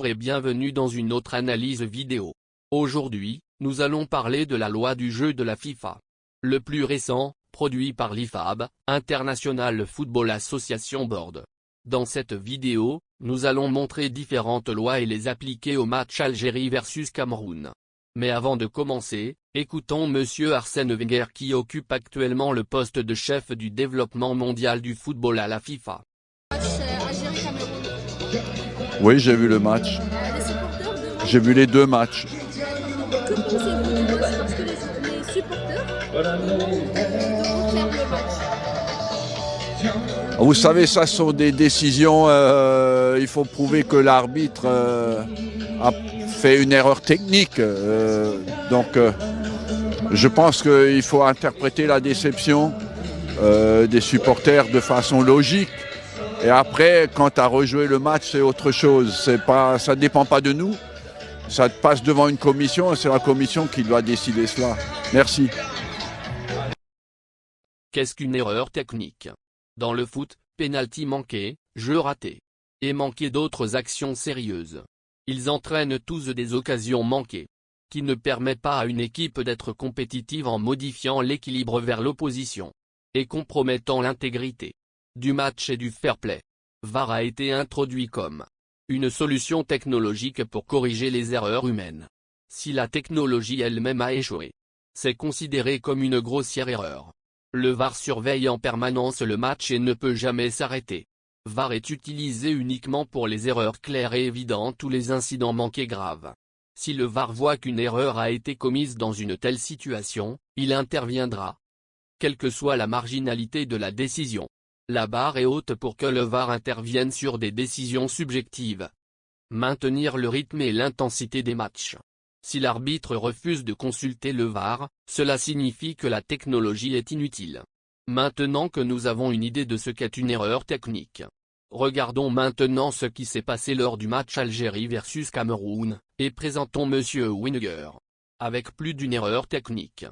et bienvenue dans une autre analyse vidéo. Aujourd'hui, nous allons parler de la loi du jeu de la FIFA. Le plus récent, produit par l'IFAB, International Football Association Board. Dans cette vidéo, nous allons montrer différentes lois et les appliquer au match Algérie versus Cameroun. Mais avant de commencer, écoutons Monsieur Arsène Wenger qui occupe actuellement le poste de chef du développement mondial du football à la FIFA. Oui, j'ai vu le match. J'ai vu les deux matchs. Que pensez-vous du match parce que les supporters faire le match? Vous savez, ça sont des décisions, il faut prouver que l'arbitre a fait une erreur technique. Je pense qu'il faut interpréter la déception des supporters de façon logique. Et après, quand tu as rejoué le match, c'est autre chose. Ça ne dépend pas de nous. Ça passe devant une commission et c'est la commission qui doit décider cela. Merci. Qu'est-ce qu'une erreur technique? Dans le foot, pénalty manqué, jeu raté. Et manquer d'autres actions sérieuses. Ils entraînent tous des occasions manquées. Qui ne permet pas à une équipe d'être compétitive en modifiant l'équilibre vers l'opposition. Et compromettant l'intégrité du match et du fair play. VAR a été introduit comme une solution technologique pour corriger les erreurs humaines. Si la technologie elle-même a échoué, c'est considéré comme une grossière erreur. Le VAR surveille en permanence le match et ne peut jamais s'arrêter. VAR est utilisé uniquement pour les erreurs claires et évidentes ou les incidents manqués graves. Si le VAR voit qu'une erreur a été commise dans une telle situation, il interviendra. Quelle que soit la marginalité de la décision. La barre est haute pour que le VAR intervienne sur des décisions subjectives. Maintenir le rythme et l'intensité des matchs. Si l'arbitre refuse de consulter le VAR, cela signifie que la technologie est inutile. Maintenant que nous avons une idée de ce qu'est une erreur technique. Regardons maintenant ce qui s'est passé lors du match Algérie versus Cameroun, et présentons Monsieur Wenger. Avec plus d'une erreur technique.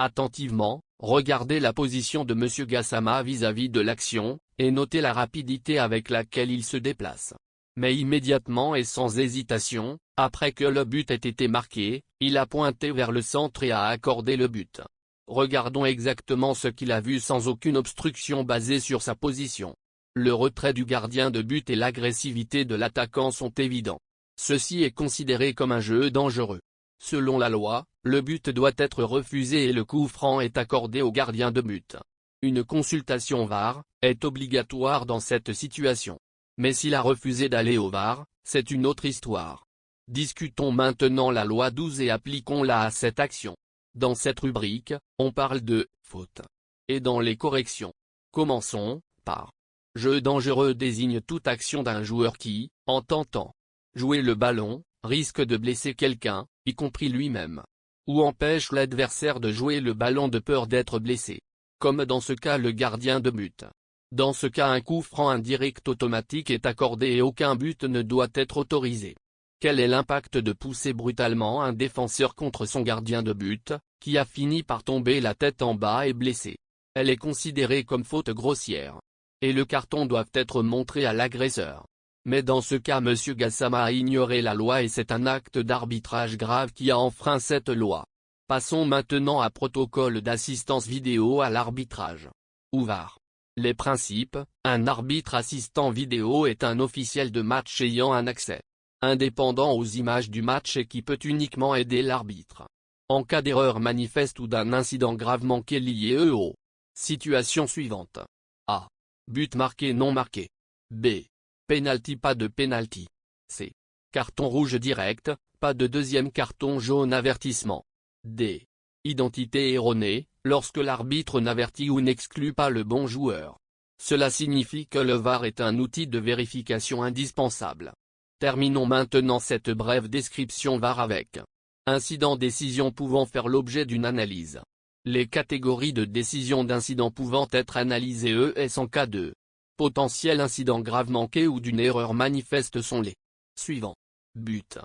Attentivement, regardez la position de Monsieur Gassama vis-à-vis de l'action, et notez la rapidité avec laquelle il se déplace. Mais immédiatement et sans hésitation, après que le but ait été marqué, il a pointé vers le centre et a accordé le but. Regardons exactement ce qu'il a vu sans aucune obstruction basée sur sa position. Le retrait du gardien de but et l'agressivité de l'attaquant sont évidents. Ceci est considéré comme un jeu dangereux. Selon la loi, le but doit être refusé et le coup franc est accordé au gardien de but. Une consultation VAR est obligatoire dans cette situation. Mais s'il a refusé d'aller au VAR, c'est une autre histoire. Discutons maintenant la loi 12 et appliquons-la à cette action. Dans cette rubrique, on parle de « faute » et dans les corrections. Commençons par « jeu dangereux » désigne toute action d'un joueur qui, en tentant jouer le ballon, risque de blesser quelqu'un, y compris lui-même. Ou empêche l'adversaire de jouer le ballon de peur d'être blessé. Comme dans ce cas le gardien de but. Dans ce cas un coup franc indirect automatique est accordé et aucun but ne doit être autorisé. Quel est l'impact de pousser brutalement un défenseur contre son gardien de but, qui a fini par tomber la tête en bas et blessé? Elle est considérée comme faute grossière. Et le carton doit être montré à l'agresseur. Mais dans ce cas Monsieur Gassama a ignoré la loi et c'est un acte d'arbitrage grave qui a enfreint cette loi. Passons maintenant à protocole d'assistance vidéo à l'arbitrage. Ou VAR. Les principes, un arbitre assistant vidéo est un officiel de match ayant un accès indépendant aux images du match et qui peut uniquement aider l'arbitre. En cas d'erreur manifeste ou d'un incident grave manqué lié aux situations suivantes. A. But marqué non marqué. B. Penalty pas de penalty. C. Carton rouge direct, pas de deuxième carton jaune avertissement. D. Identité erronée, lorsque l'arbitre n'avertit ou n'exclut pas le bon joueur. Cela signifie que le VAR est un outil de vérification indispensable. Terminons maintenant cette brève description VAR avec incident-décision pouvant faire l'objet d'une analyse. Les catégories de décision d'incident pouvant être analysées ES en cas de potentiel incident grave manqué ou d'une erreur manifeste sont les suivants. But.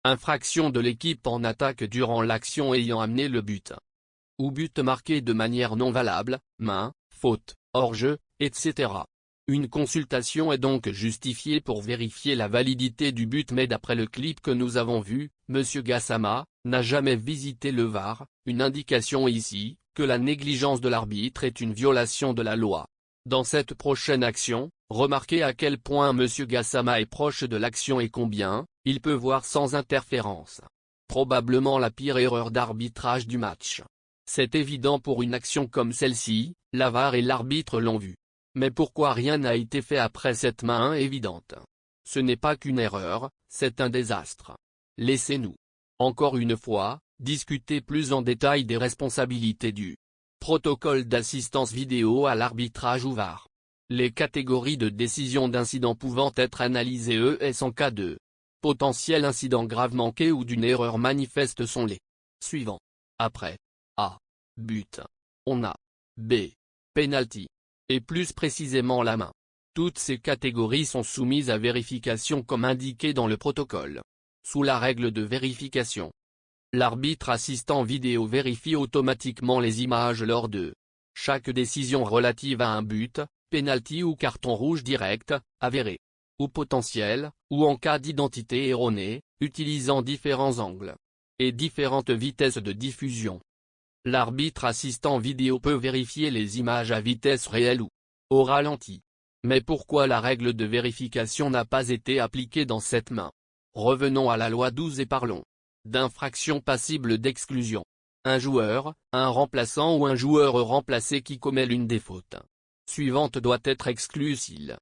Infraction de l'équipe en attaque durant l'action ayant amené le but. Ou but marqué de manière non valable, main, faute, hors-jeu, etc. Une consultation est donc justifiée pour vérifier la validité du but, mais d'après le clip que nous avons vu, M. Gassama n'a jamais visité le VAR, une indication ici que la négligence de l'arbitre est une violation de la loi. Dans cette prochaine action, remarquez à quel point M. Gassama est proche de l'action et combien il peut voir sans interférence. Probablement la pire erreur d'arbitrage du match. C'est évident pour une action comme celle-ci, la VAR et l'arbitre l'ont vu. Mais pourquoi rien n'a été fait après cette main évidente? Ce n'est pas qu'une erreur, c'est un désastre. Laissez-nous, encore une fois, discuter plus en détail des responsabilités du protocole d'assistance vidéo à l'arbitrage ou VAR. Les catégories de décision d'incident pouvant être analysées en cas de potentiel incident grave manqué ou d'une erreur manifeste sont les suivants. Après A. But. On a B. Penalty. Et plus précisément la main. Toutes ces catégories sont soumises à vérification comme indiqué dans le protocole. Sous la règle de vérification, l'arbitre assistant vidéo vérifie automatiquement les images lors de chaque décision relative à un but, penalty ou carton rouge direct, avéré, ou potentiel, ou en cas d'identité erronée, utilisant différents angles et différentes vitesses de diffusion. L'arbitre assistant vidéo peut vérifier les images à vitesse réelle ou au ralenti. Mais pourquoi la règle de vérification n'a pas été appliquée dans cette main? Revenons à la loi 12 et parlons d'infraction passible d'exclusion. Un joueur, un remplaçant ou un joueur remplacé qui commet l'une des fautes suivantes doit être exclu s'il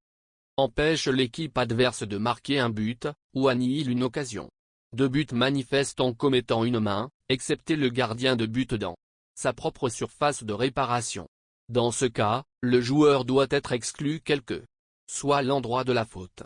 empêche l'équipe adverse de marquer un but, ou annihile une occasion de but manifeste en commettant une main, excepté le gardien de but dans sa propre surface de réparation. Dans ce cas, le joueur doit être exclu quel que soit l'endroit de la faute.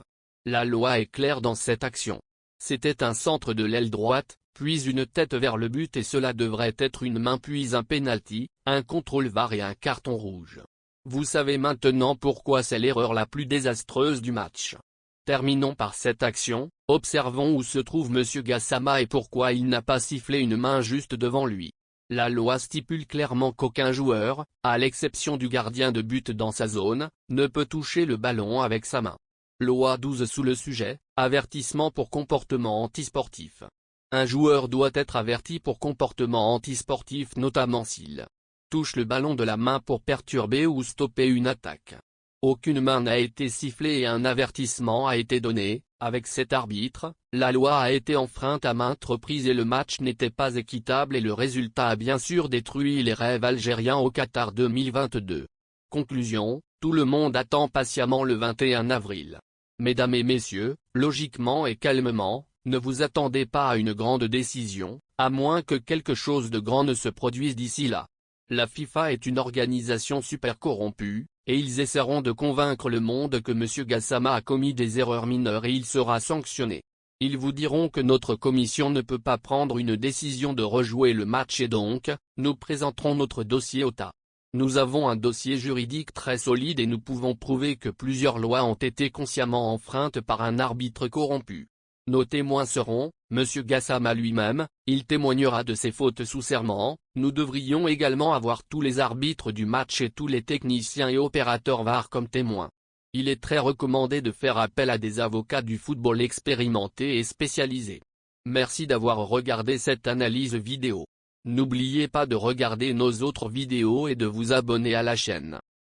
La loi est claire dans cette action. C'était un centre de l'aile droite, puis une tête vers le but et cela devrait être une main puis un penalty, un contrôle VAR et un carton rouge. Vous savez maintenant pourquoi c'est l'erreur la plus désastreuse du match. Terminons par cette action, observons où se trouve M. Gassama et pourquoi il n'a pas sifflé une main juste devant lui. La loi stipule clairement qu'aucun joueur, à l'exception du gardien de but dans sa zone, ne peut toucher le ballon avec sa main. Loi 12 sous le sujet, avertissement pour comportement antisportif. Un joueur doit être averti pour comportement antisportif notamment s'il touche le ballon de la main pour perturber ou stopper une attaque. Aucune main n'a été sifflée et un avertissement a été donné. Avec cet arbitre, la loi a été enfreinte à maintes reprises et le match n'était pas équitable et le résultat a bien sûr détruit les rêves algériens au Qatar 2022. Conclusion, tout le monde attend patiemment le 21 avril. Mesdames et messieurs, logiquement et calmement, ne vous attendez pas à une grande décision, à moins que quelque chose de grand ne se produise d'ici là. La FIFA est une organisation super corrompue, et ils essaieront de convaincre le monde que M. Gassama a commis des erreurs mineures et il sera sanctionné. Ils vous diront que notre commission ne peut pas prendre une décision de rejouer le match et donc, nous présenterons notre dossier au tas. Nous avons un dossier juridique très solide et nous pouvons prouver que plusieurs lois ont été consciemment enfreintes par un arbitre corrompu. Nos témoins seront, M. Gassama lui-même, il témoignera de ses fautes sous serment. Nous devrions également avoir tous les arbitres du match et tous les techniciens et opérateurs VAR comme témoins. Il est très recommandé de faire appel à des avocats du football expérimentés et spécialisés. Merci d'avoir regardé cette analyse vidéo. N'oubliez pas de regarder nos autres vidéos et de vous abonner à la chaîne.